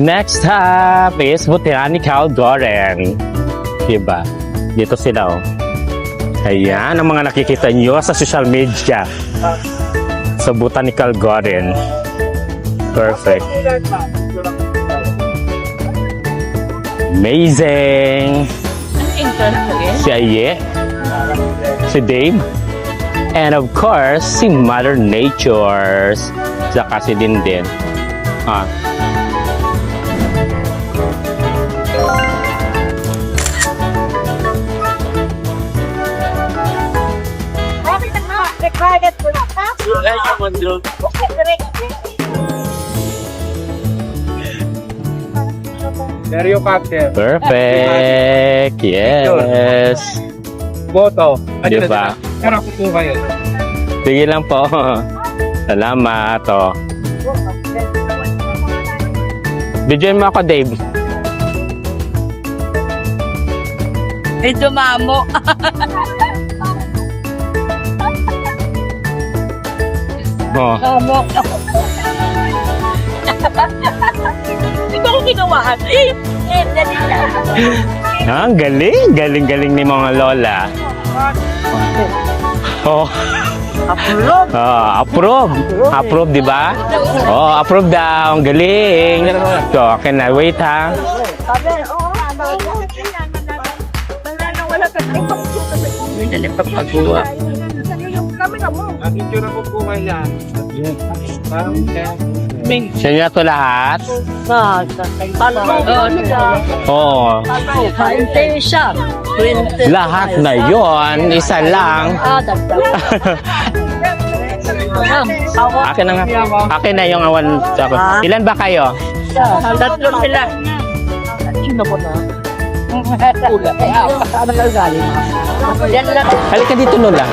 Next stop is Botanical Garden. Diba? Dito sila, oh. Ayan, ang mga nakikita nyo sa social media. Sa Botanical Garden. Perfect. Amazing! Si Aye, si Dave, and of course, si Mother Nature. Saka si Dindin. Ah. Stereo cocktail. Perfect! Yes! Boto. Diba? Pero ako po kayo. Sige lang po. Salamat. Oh. Bidyan mo ako, Dave. Medyo mamo. Oh. Mamo. Ito ko ginawahan. Dali lang. Ah, galing. Galing-galing ni mga lola. Oh. Approve. Approve. Approve, di ba? Oh, approve daw. Ang galing. So, okay na. Wait, ha? Wala ka. Hindi na pagpagawa. Ang itsura ko po kayo. Sa inyo na ito lahat? Oo. Siya. Lahat na yon, isa lang. Akin na nga. Akin na yung awan. Ilan ba kayo? Tatlo sila. Sino ko na? Ano ka galing? Yan lang. Halika dito, Lola.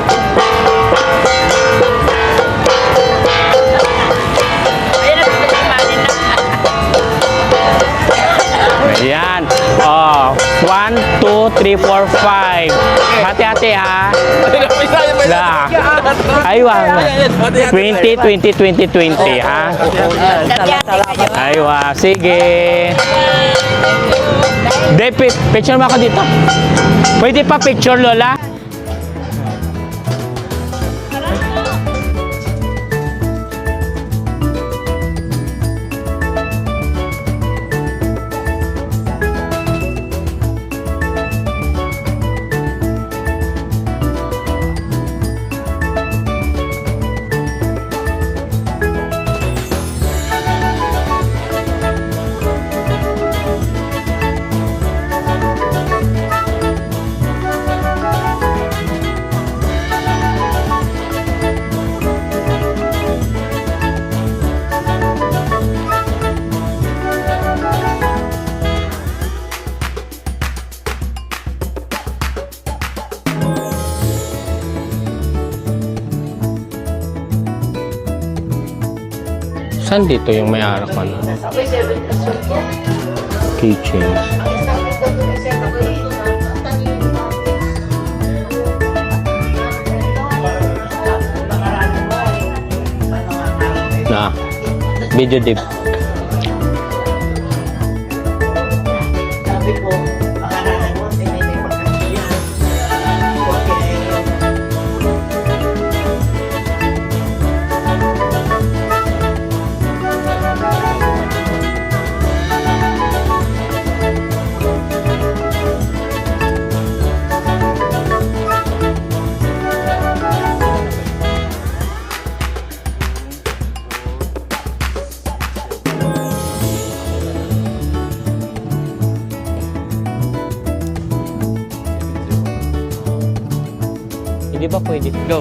Ayan. Oh, 1, 2, 3, 4, 5. Hati-hati, ha? La. Aywa. 20, 20, 20, 20, ha? Aywa. Sige. Dave, picture mo ako dito. Pwede pa picture, Lola? Saan dito yung may arak ko? Keychains. Na. Video dip. Hindi ba pwede? Go.